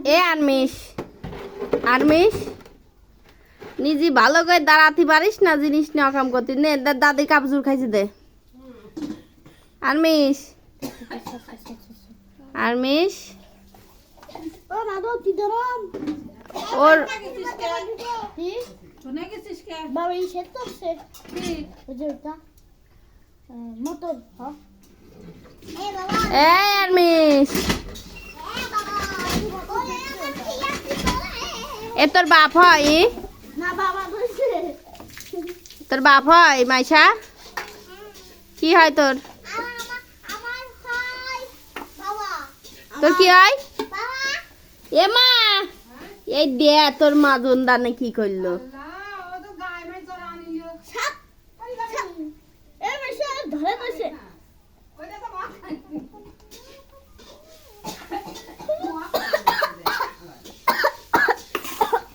এ আরমিশ আরমিশ নিজে ভালো করে দাঁড়াতে পারিস না জিনিস নিয়ে অকাম করতে নে দাদি কাপজুর খাইছে দে আরমিশ আরমিশ ওর এই আরমিশ এ তোর বাপ হয় তোর বাপ হয় মাইশা কি হয় তোর তোর কি হয় এ মা এই দে তোর মা জোন দানে কি করলো